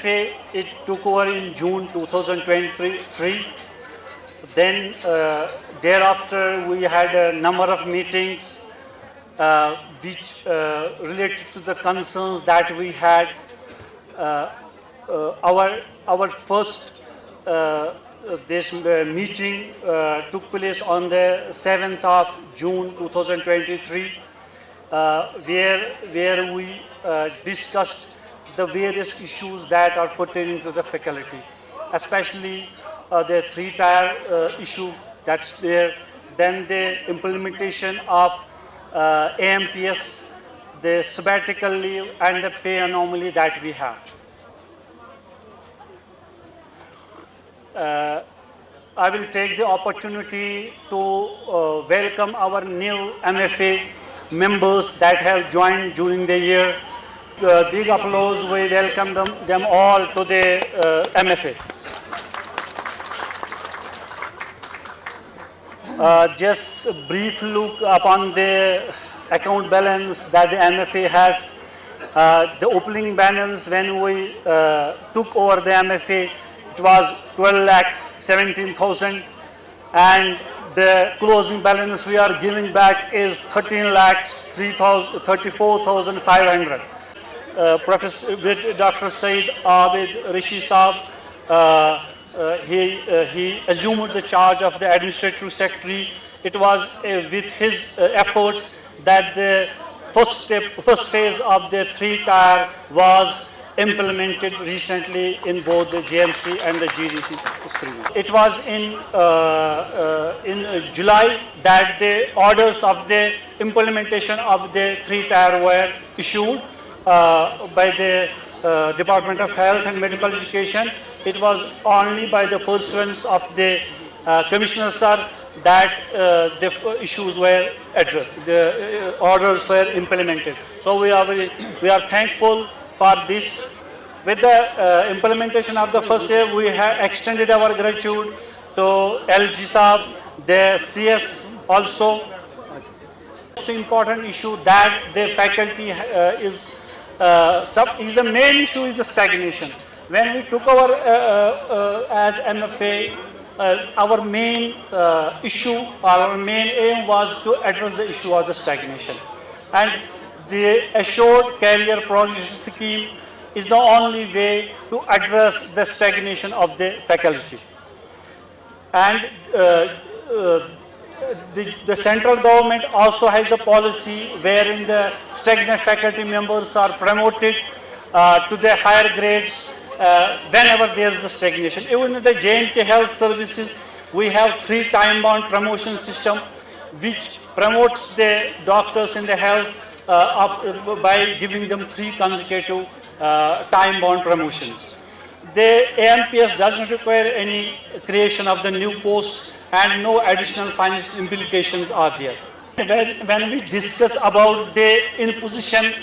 MFA, it took over in June 2023. Then thereafter we had a number of meetings which related to the concerns that we had. Our first this meeting took place on the 7th of June 2023, where we discussed the various issues that are pertaining to the faculty, especially the three-tier issue that's there, then the implementation of AMPS, the sabbatical leave, and the pay anomaly that we have. I will take the opportunity to welcome our new MFA members that have joined during the year. Big applause, we welcome them all to the MFA. Just a brief look upon the account balance that the MFA has. The opening balance when we took over the MFA, it was 12,17,000, and the closing balance we are giving back is 13,34,500. Professor with Dr. Said Abid Rishi Saab, he assumed the charge of the administrative secretary. It was with his efforts that the first phase of the three-tier was implemented recently in both the JMC and the GDC. It was in July that the orders of the implementation of the three-tier were issued by the Department of Health and Medical Education. It was only by the pursuance of the Commissioner Sir that the issues were addressed, the orders were implemented. So we are thankful for this. With the implementation of the first year, we have extended our gratitude to LG Saab, the CS also. Most important issue that the faculty is the main issue is the stagnation. When we took over as MFA, our main issue, our main aim was to address the issue of the stagnation. And the Assured Career Progression Scheme is the only way to address the stagnation of the faculty. And the central government also has the policy wherein the stagnant faculty members are promoted to the higher grades whenever there is the stagnation. Even in the J&K Health Services, we have 3 time-bound promotion system which promotes the doctors in the health by giving them 3 consecutive time-bound promotions. The AMPS does not require any creation of the new posts and no additional financial implications are there. When we discuss about the imposition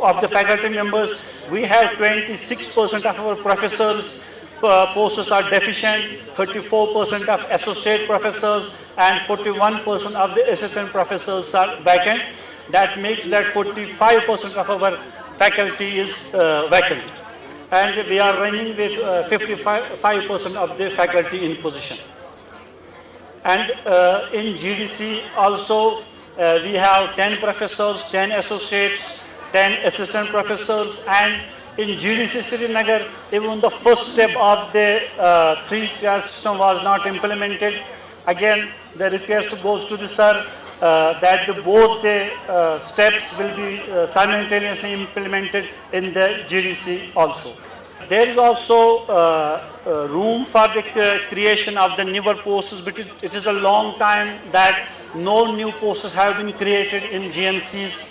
of the faculty members, we have 26% of our professors posts are deficient, 34% of associate professors, and 41% of the assistant professors are vacant. That makes that 45% of our faculty is vacant. And we are running with 55% of the faculty in position. And in GDC also, we have 10 professors, 10 associates, 10 assistant professors, and in GDC Srinagar, even the first step of the 3-tier system was not implemented. Again, the request goes to the sir that both the steps will be simultaneously implemented in the GDC also. There is also room for the creation of the newer posts, but it is a long time that no new posts have been created in GMCs.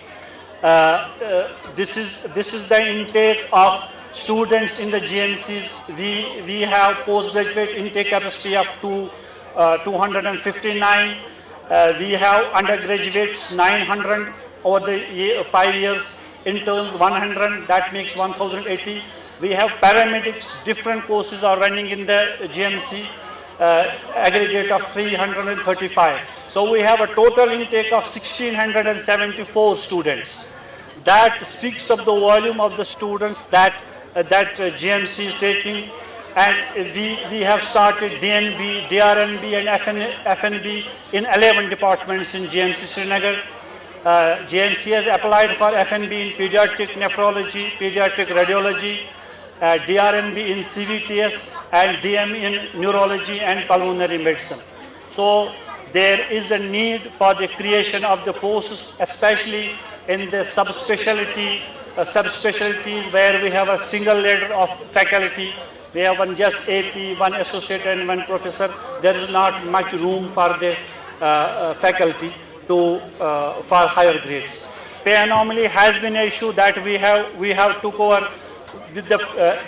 This is the intake of students in the GMCs. We have postgraduate intake capacity of 259. We have undergraduates 900 over the 5 years, interns 100, that makes 1080. We have paramedics, different courses are running in the GMC, aggregate of 335. So we have a total intake of 1674 students. that speaks of the volume of the students that GMC is taking. And we have started DNB, DRNB and FNB in 11 departments in GMC Srinagar. GMC has applied for FNB in pediatric nephrology, pediatric radiology, DRNB in CVTS, and DM in neurology and pulmonary medicine. So there is a need for the creation of the posts, especially in the subspecialties where we have a single ladder of faculty. We have one just AP, one associate and one professor. There is not much room for the faculty to for higher grades. Pay anomaly has been an issue that we have took over with the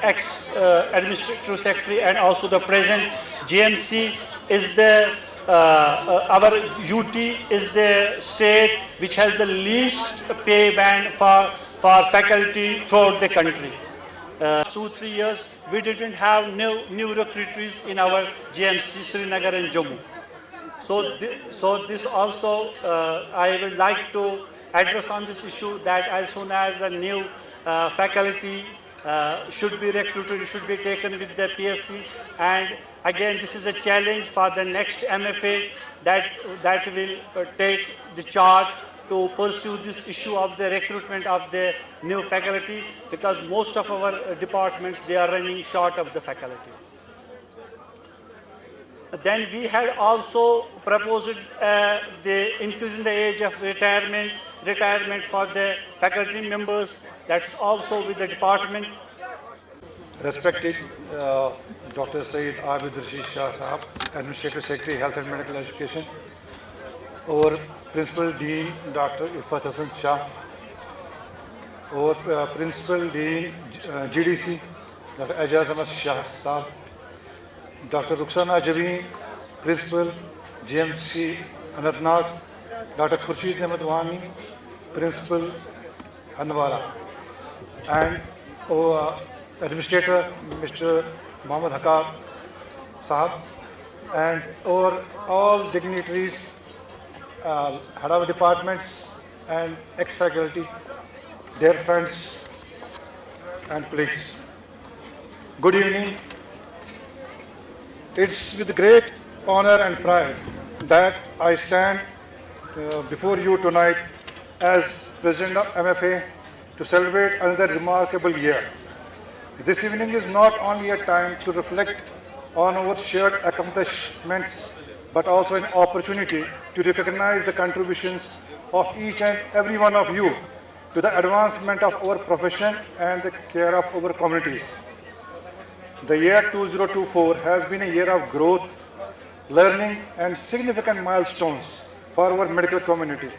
ex-administrative secretary and also the present. GMC is the our UT is the state which has the least pay band for faculty throughout the country. 2-3 years we didn't have new recruitees in our GMC Srinagar and Jammu. So this also I would like to address on this issue, that as soon as the new faculty should be recruited, should be taken with the PSC. And again, this is a challenge for the next MFA that will take the charge to pursue this issue of the recruitment of the new faculty, because most of our departments, they are running short of the faculty. Then we had also proposed the increase in the age of retirement for the faculty members. That's also with the department. Respected Dr. Sayyid Abid Rashid Shah Sahab, Administrative Secretary, Health and Medical Education, और Principal Dean Dr. Irfat Hassan Shah, और Principal Dean GDC Dr. Ajaz Ahmad Shah Sahab, Dr. Rukhsana Jabeen, Principal GMC Anantnag, Dr. Khurshid Ahmed Wani, Principal Hanwara, and Administrator Mr. Mohammad Hakab Sahab, and over all dignitaries, head of departments and ex-faculty, dear friends and colleagues. Good evening. It's with great honor and pride that I stand before you tonight as President of MFA to celebrate another remarkable year. This evening is not only a time to reflect on our shared accomplishments, but also an opportunity to recognize the contributions of each and every one of you to the advancement of our profession and the care of our communities. The year 2024 has been a year of growth, learning, and significant milestones for our medical community.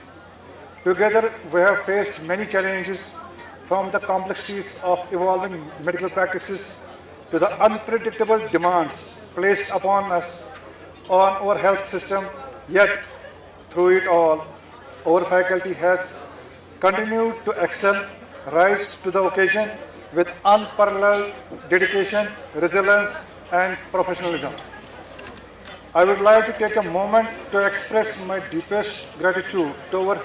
Together, we have faced many challenges, from the complexities of evolving medical practices to the unpredictable demands placed upon us on our health system. Yet, through it all, our faculty has continued to excel, rise to the occasion with unparalleled dedication, resilience, and professionalism. I would like to take a moment to express my deepest gratitude to our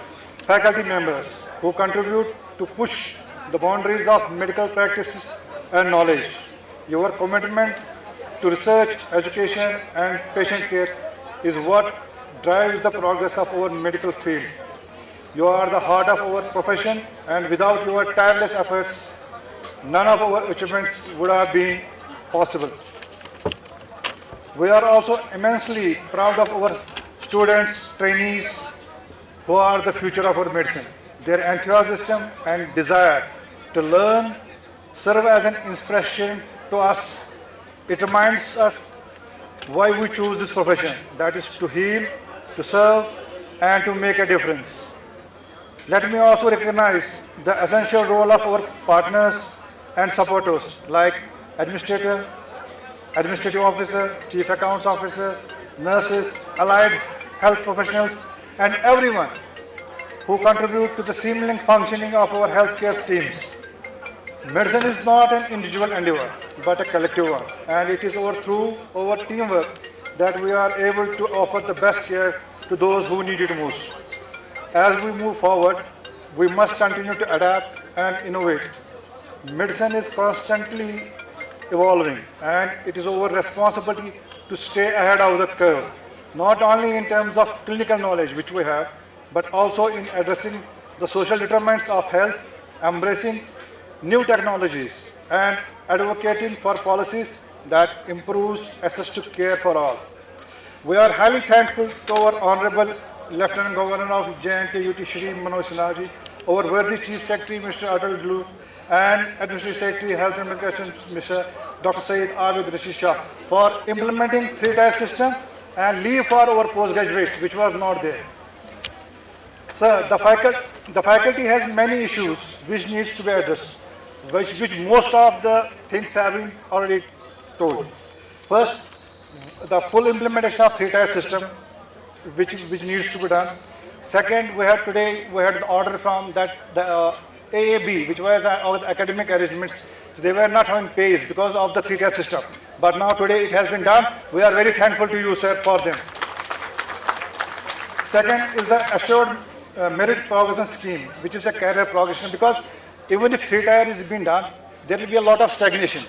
faculty members who contribute to push the boundaries of medical practices and knowledge. Your commitment to research, education, and patient care is what drives the progress of our medical field. You are the heart of our profession, and without your tireless efforts, none of our achievements would have been possible. We are also immensely proud of our students, trainees, who are the future of our medicine. Their enthusiasm and desire to learn serve as an inspiration to us. It reminds us why we choose this profession, that is to heal, to serve, and to make a difference. Let me also recognize the essential role of our partners and supporters like administrative officer, chief accounts officer, nurses, allied health professionals, and everyone who contribute to the seamless functioning of our healthcare teams. Medicine is not an individual endeavor, but a collective one, and it is through our teamwork that we are able to offer the best care to those who need it most. As we move forward, we must continue to adapt and innovate. Medicine is constantly evolving, and it is our responsibility to stay ahead of the curve, not only in terms of clinical knowledge, which we have, but also in addressing the social determinants of health, embracing new technologies, and advocating for policies that improves access to care for all. We are highly thankful to our Honorable Lieutenant Governor of J&K UT Shri Manoj Sinha ji, our worthy Chief Secretary Mr. Atal Glu, and Administrative Secretary Health and Medical Mr. Dr. Syed Abid Rashid Shah for implementing 3-tier system and leave for our postgraduates, which was not there. Sir, the faculty has many issues which needs to be addressed, which most of the things have been already told. First, the full implementation of 3-tier system, which needs to be done. Second, we had an order from that the AAB, which was our academic arrangements. So they were not having pays because of the 3-tier system. But now today it has been done. We are very thankful to you, sir, for them. Second is the assured merit progression scheme, which is a career progression, because even if 3-tier is being done, there will be a lot of stagnation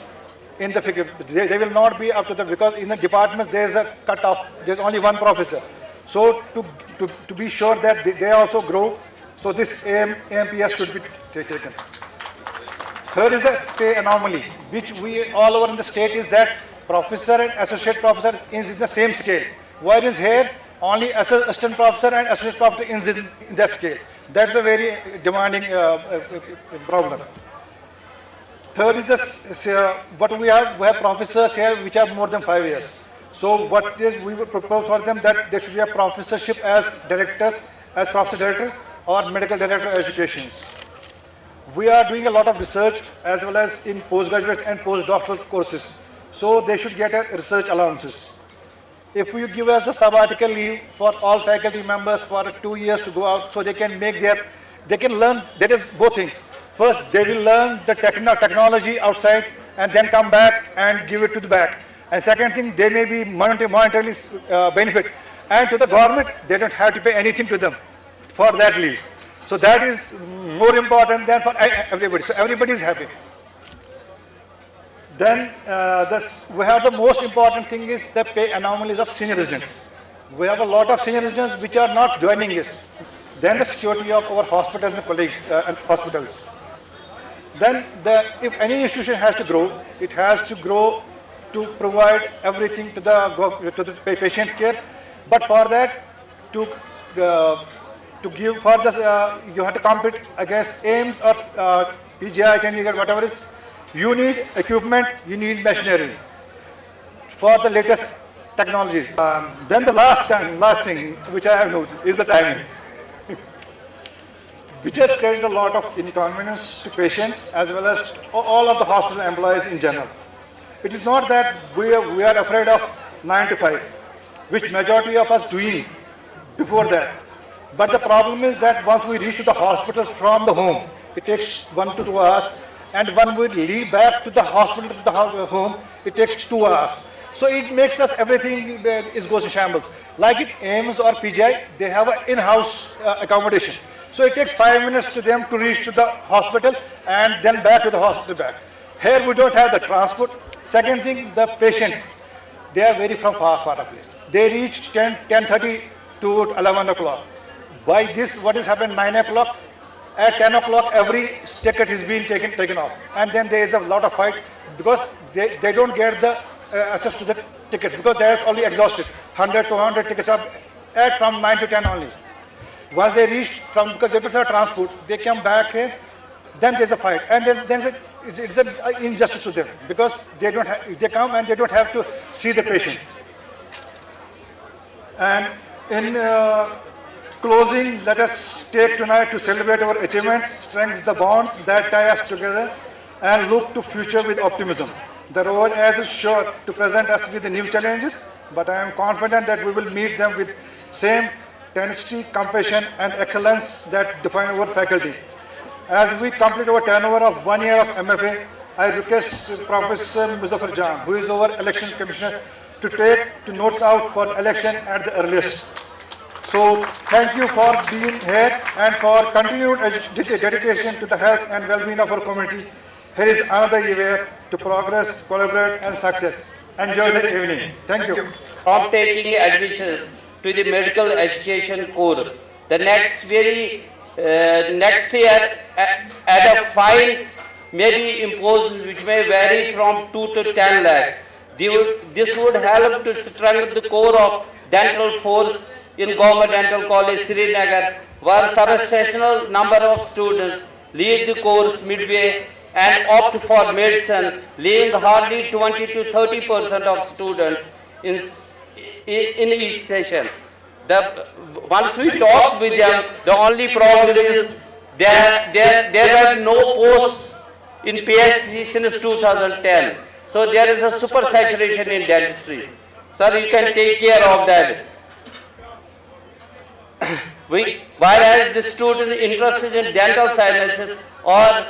in the figure. They will not be up to the, because in the departments there is a cut-off. There is only one professor. So to be sure that they also grow, so this AMPS should be taken. Third is the pay anomaly, which we all over in the state is that professor and associate professor is in the same scale. Whereas here, only assistant professor and associate professor is in that scale. That's a very demanding problem. Third is this, what we have professors here which have more than 5 years. So what is we would propose for them that there should be a professorship as directors, as professor director or medical director of education. We are doing a lot of research as well as in postgraduate and postdoctoral courses. So they should get a research allowances. If you give us the sabbatical leave for all faculty members for 2 years to go out, so they can make they can learn, that is both things. First, they will learn the technology outside and then come back and give it to the back. And second thing, they may be monetarily benefit. And to the government, they don't have to pay anything to them for that leave. So that is more important than for everybody. So everybody is happy. Then we have the most important thing is the pay anomalies of senior residents. We have a lot of senior residents which are not joining us. Then the security of our hospitals and colleagues and hospitals. Then if any institution has to grow, it has to grow to provide everything to the patient care. But for that, to give for this, you have to compete against AIMS or PGI, Chandigarh, whatever is. You need equipment, you need machinery for the latest technologies. Then the last thing which I have noted is the timing, which has created a lot of inconvenience to patients as well as all of the hospital employees in general. It is not that we are afraid of 9 to 5, which majority of us doing before that. But the problem is that once we reach to the hospital from the home, it takes 1 to 2 hours. And when we leave back to the hospital to the home, it takes 2 hours. So it makes us everything goes to shambles. Like it AIMS or PGI, they have an in-house accommodation. So it takes 5 minutes to them to reach to the hospital and then back to the hospital back. Here we don't have the transport. Second thing, the patients, they are very from far place. They reach 10:30 to 11 o'clock. By this, what has happened 9 o'clock? At 10 o'clock, every ticket is being taken off. And then there is a lot of fight because they don't get the access to the tickets because they are only exhausted. 100 to 100 tickets are at from 9 to 10 only. Once they reach because they don't have transport, they come back here, then there's a fight. And it's an injustice to them because they come and they don't have to see the patient. And in closing, let us take tonight to celebrate our achievements, strengthen the bonds that tie us together, and look to future with optimism. The road is sure to present us with the new challenges, but I am confident that we will meet them with same tenacity, compassion, and excellence that define our faculty. As we complete our tenure of 1 year of MFA, I request Professor Muzaffar Jan, who is our election commissioner, to take notes out for election at the earliest. So Thank you for being here and for continued dedication to the health and well-being of our community. Here is another year to progress, collaborate and success. Enjoy the evening. Thank you. From taking admissions to the medical education course. The next year at a fine may be imposed which may vary from 2 to 10 lakhs. This would help to strengthen the core of dental force in Government Dental College, Srinagar, where substantial number of students leave the course midway and opt for medicine, leaving hardly 20 to 30% of students in each session. Once we talked with them, the only problem is there were no posts in PSC since 2010. So there is a super saturation in dentistry. Sir, you can take care of that. Whereas the students interested in dental sciences or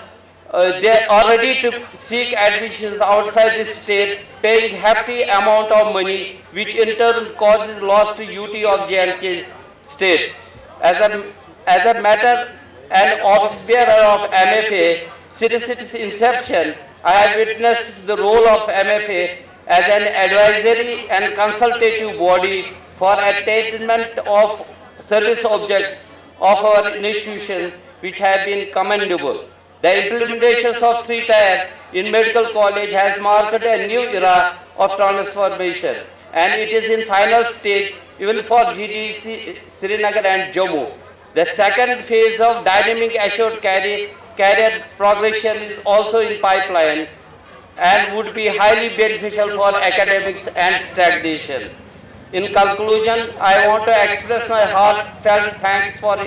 they are ready to seek admissions outside the state, paying hefty amount of money, which in turn causes loss to UT of J&K state. As a matter, an office bearer of MFA, since its inception, I have witnessed the role of MFA as an advisory and consultative body for attainment of service objects of our institutions, which have been commendable. The implementations of 3-tier in medical college has marked a new era of transformation, and it is in final stage even for GDC, Srinagar and Jammu. The second phase of dynamic assured career progression is also in pipeline and would be highly beneficial for academics and stagnation. In conclusion, I want to express my heartfelt thanks for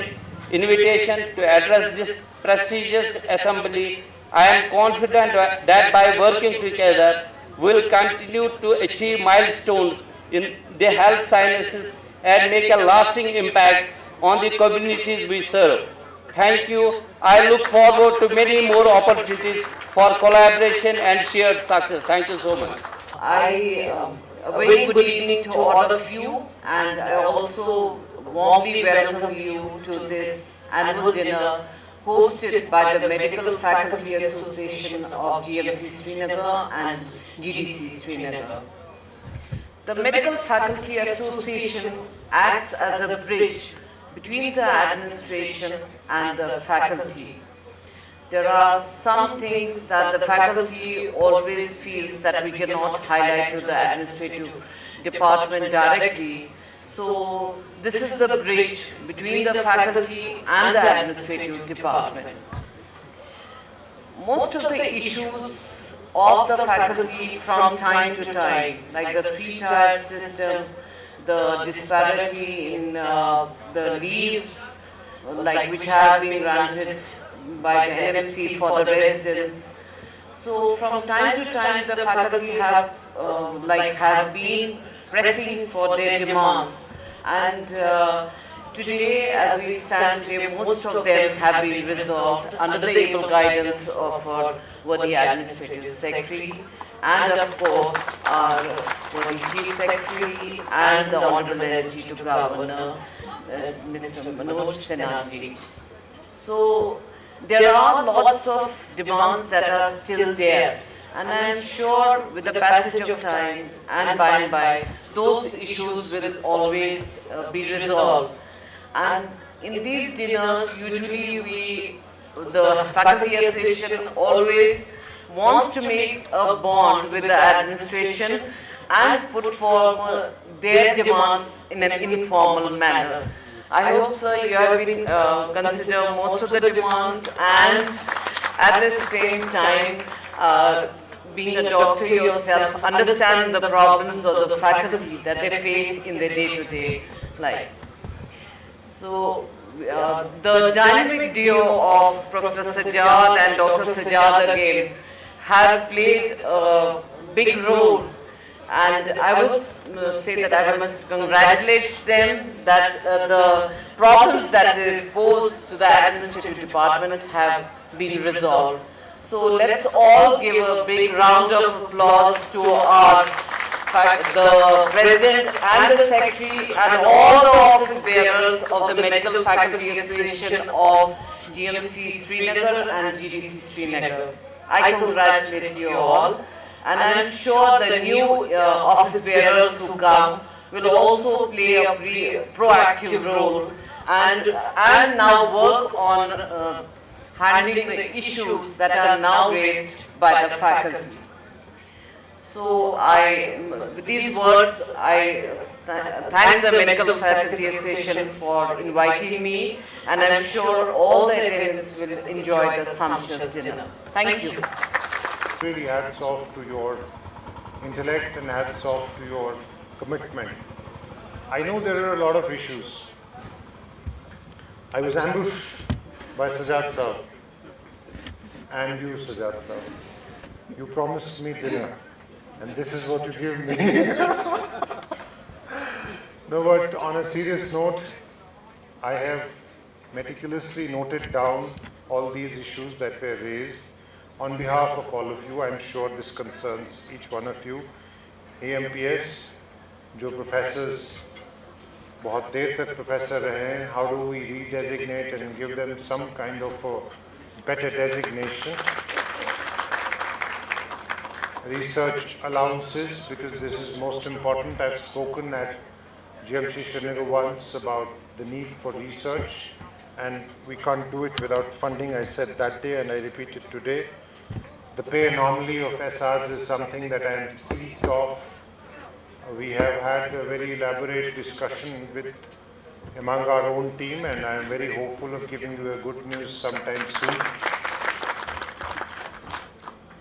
invitation to address this prestigious assembly. I am confident that by working together, we will continue to achieve milestones in the health sciences and make a lasting impact on the communities we serve. Thank you. I look forward to many more opportunities for collaboration and shared success. Thank you so much. A very good evening to all of you, and I also warmly welcome you to this annual dinner hosted by the Medical Faculty Association of GMC Srinagar and GDC Srinagar. The Medical Faculty Association acts as a bridge between the administration and the faculty. There are some things that the faculty always feels that we cannot highlight to the administrative department directly. So this is the bridge between the faculty and the administrative department. Most of the issues of the faculty from time to time, like the 3-tier system, the disparity in the leaves, like which have been granted by the NMC for the residents. So from time to time, the faculty have been pressing for their demands. And today, as we stand today, most of them have been resolved under the able guidance of our worthy Administrative Secretary and of course our worthy Chief Secretary and the Honorable Executive Governor, Mr. Manoj Sinha. So there are lots of demands that are still there, and I am sure with the passage of time and by, those issues will always be resolved. And in these dinners, usually the Faculty Association always wants to make a bond with the administration and put forward their demands in an informal manner. I hope, sir, you have been consider most of the demands, and at the same time, being a doctor yourself, understand the problems of the faculty that they face in their day-to-day life. So, the dynamic duo of Professor Sajjad and Dr. Sajjad again have played a big role. And I will say that I must congratulate them that the problems that they pose to the administrative department have been resolved. So let's all give a big round of applause to our the president and the secretary and all the office bearers of the Medical Faculty Association of GMC Srinagar and GDC Srinagar. I congratulate you all, and I'm sure the new office bearers who come will also play a proactive role and now work on handling the issues that are now raised by the faculty. So with these words, I thank the Medical Faculty Association for inviting me, and I'm sure all the attendants will enjoy the sumptuous dinner. Thank you. Really hats off to your intellect and hats off to your commitment. I know there are a lot of issues. I was ambushed by Sajjad Sahab and you, Sajjad Sahab. You promised me dinner, and this is what you give me. No, but on a serious note, I have meticulously noted down all these issues that were raised. On behalf of all of you, I'm sure this concerns each one of you. AMPS, जो professors बहुत देर तक professor रहे हैं, how do we redesignate and give them some kind of a better designation? Research allowances, because this is most important. I've spoken at GMC Srinagar once about the need for research, and we can't do it without funding. I said that day and I repeat it today. The pay anomaly of SRs is something that I am seized of. We have had a very elaborate discussion among our own team, and I am very hopeful of giving you a good news sometime soon.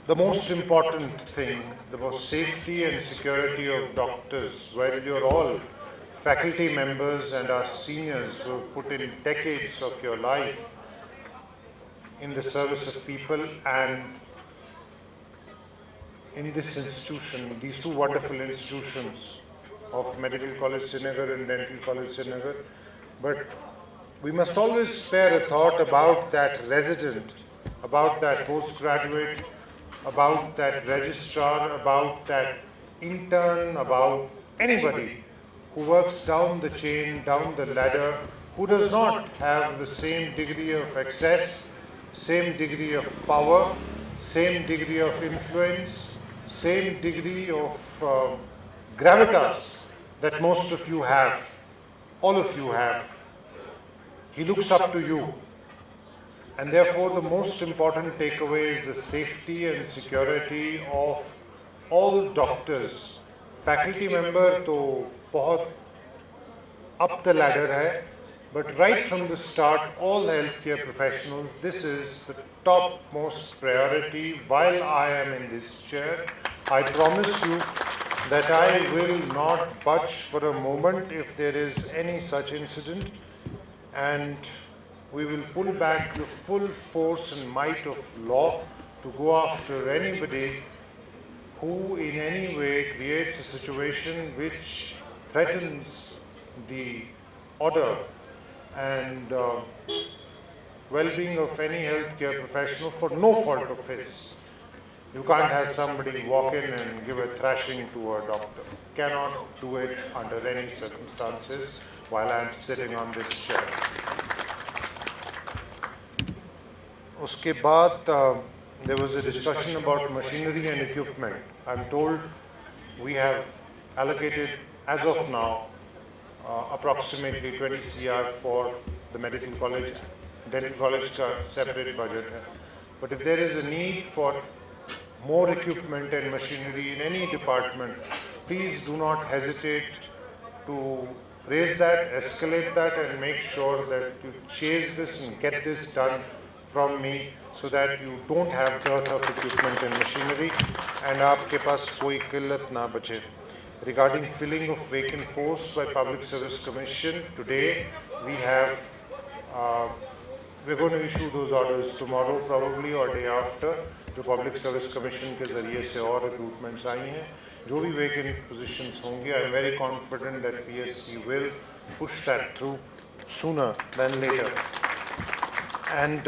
The most important thing, the most safety and security of doctors, while you're all faculty members and our seniors who have put in decades of your life in the service of people and in this institution, these two wonderful institutions of Medical College Srinagar and Dental College Srinagar, but we must always spare a thought about that resident, about that postgraduate, about that registrar, about that intern, about anybody who works down the chain, down the ladder, who does not have the same degree of access, same degree of power, same degree of influence, same degree of gravitas that most of you have, all of you have. He looks up to you. And therefore, the most important takeaway is the safety and security of all doctors. Faculty member to bahut up the ladder hai, but right from the start, all healthcare professionals, this is the topmost priority. While I am in this chair, I promise you that I will not budge for a moment if there is any such incident, and we will pull back the full force and might of law to go after anybody who in any way creates a situation which threatens the order and well-being of any healthcare professional for no fault of his. You can't have somebody walk in and give a thrashing to a doctor. Cannot do it under any circumstances while I am sitting on this chair. Uske baad, there was a discussion about machinery and equipment. I'm told we have allocated, as of now, approximately 20 CR for the medical college. Dental college ka separate budget hai. But if there is a need for more equipment and machinery in any department, please do not hesitate to raise that, escalate that, and make sure that you chase this and get this done from me, so that you don't have dearth of equipment and machinery and aapke paas koi qillat na bache. Regarding filling of vacant posts by Public Service Commission, today we have, we're going to issue those orders tomorrow probably or day after. जो Public Service Commission के ज़रिए से और recruitments आई हैं, जो भी vacant positions होंगे, I'm very confident that PSC will push that through sooner than later. And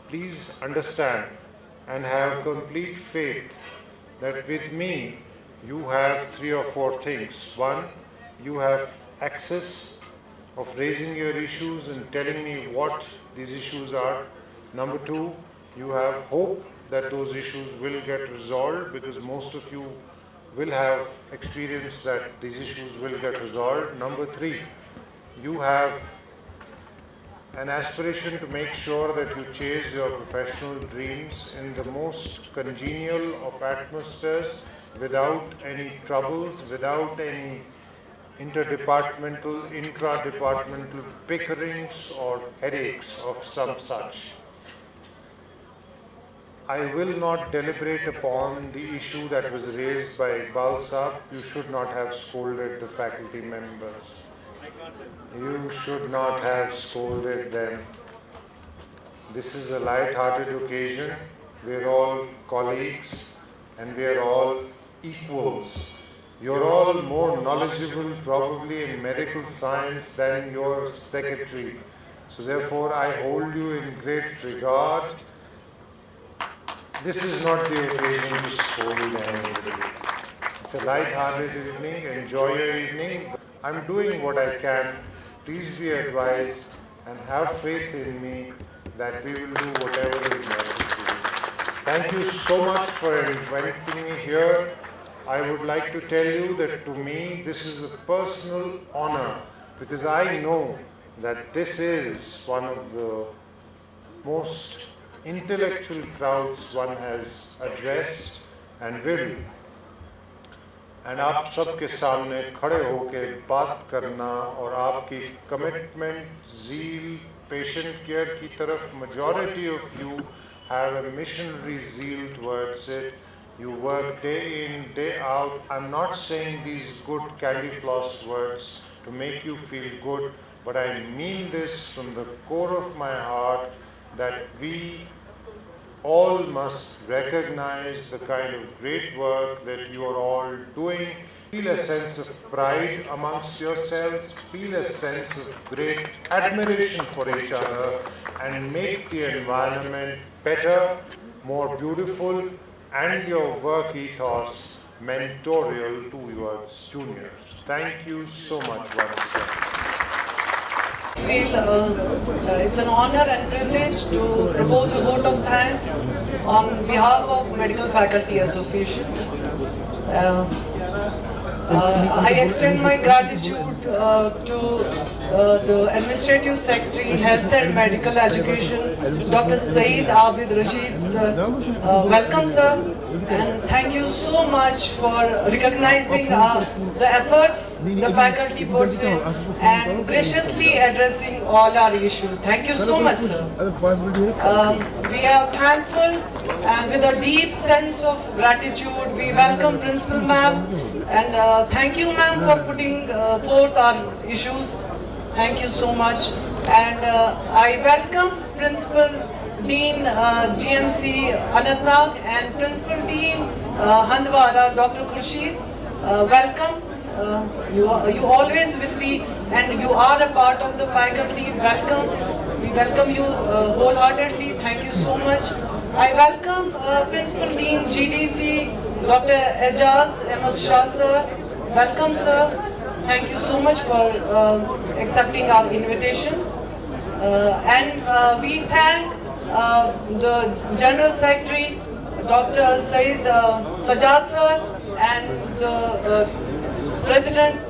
please understand and have complete faith that with me you have 3 or 4 things. One, you have access of raising your issues and telling me what these issues are. Number 2, you have hope that those issues will get resolved, because most of you will have experienced that these issues will get resolved. Number 3, you have an aspiration to make sure that you chase your professional dreams in the most congenial of atmospheres, without any troubles, without any interdepartmental, intra-departmental bickerings or headaches of some such. I will not deliberate upon the issue that was raised by Iqbal Saab. You should not have scolded the faculty members. You should not have scolded them. This is a light-hearted occasion. We are all colleagues and we are all equals. You're all more knowledgeable probably in medical science than your secretary. So therefore I hold you in great regard. This is not the occasion to scold anybody. It's a light-hearted evening. Enjoy your evening. I'm doing what I can. Please be advised and have faith in me that we will do whatever is necessary. Thank you so much for inviting me here. I would like to tell you that to me this is a personal honor, because I know that this is one of the most intellectual crowds one has addressed and will. And आप सबके सामने खड़े होके बात करना और आपकी commitment, zeal, patient care की तरफ, majority of you have a missionary zeal towards it. You work day in, day out. I'm not saying these good candy floss words to make you feel good, but I mean this from the core of my heart, that we all must recognize the kind of great work that you are all doing. Feel a sense of pride amongst yourselves, feel a sense of great admiration for each other, and make the environment better, more beautiful, and your work ethos mentorial to your juniors. Thank you so much once again. It's an honor and privilege to propose a vote of thanks on behalf of Medical Faculty Association. I extend my gratitude to the Administrative Secretary, Health and Medical Education, Dr. Saeed Abid Rashid, sir. Welcome, sir. And thank you so much for recognizing the efforts the faculty puts in and graciously addressing all our issues. Thank you so much, sir. We are thankful and with a deep sense of gratitude, we welcome Principal Ma'am, and thank you, ma'am, for putting forth our issues. Thank you so much. And I welcome Principal Dean GMC Anantnag and Principal Dean Handwara, Dr. Khurshid. Welcome. You always will be, and you are a part of the faculty. Welcome. We welcome you wholeheartedly. Thank you so much. I welcome Principal Dean GDC, Dr. Ejaz Ahmed Shah, sir. Welcome, sir. Thank you so much for accepting our invitation. And we thank the General Secretary, Dr. Saeed Sajjad sir, and the President,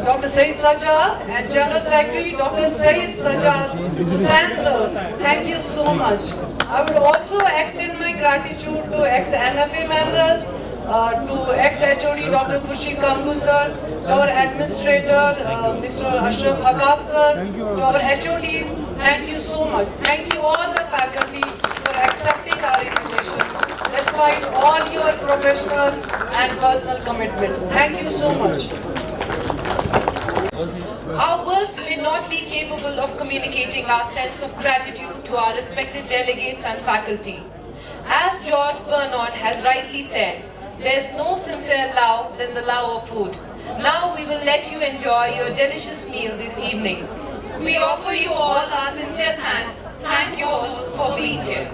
Dr. Saeed Sajjad, and General Secretary, Dr. Saeed Sajjad Hussain sir. Thank you so much. I would also extend my gratitude to ex-MFA members, to ex-HOD Dr. Khurshid Kambu sir, to our administrator, Mr. Ashraf Hagas sir, to our HODs. Thank you so much. Thank you all the faculty for accepting our invitation, despite all your professional and personal commitments. Thank you so much. Our words may not be capable of communicating our sense of gratitude to our respected delegates and faculty. As George Bernard has rightly said, there is no sincere love than the love of food. Now we will let you enjoy your delicious meal this evening. We offer you all our sincere thanks. Thank you all for being here.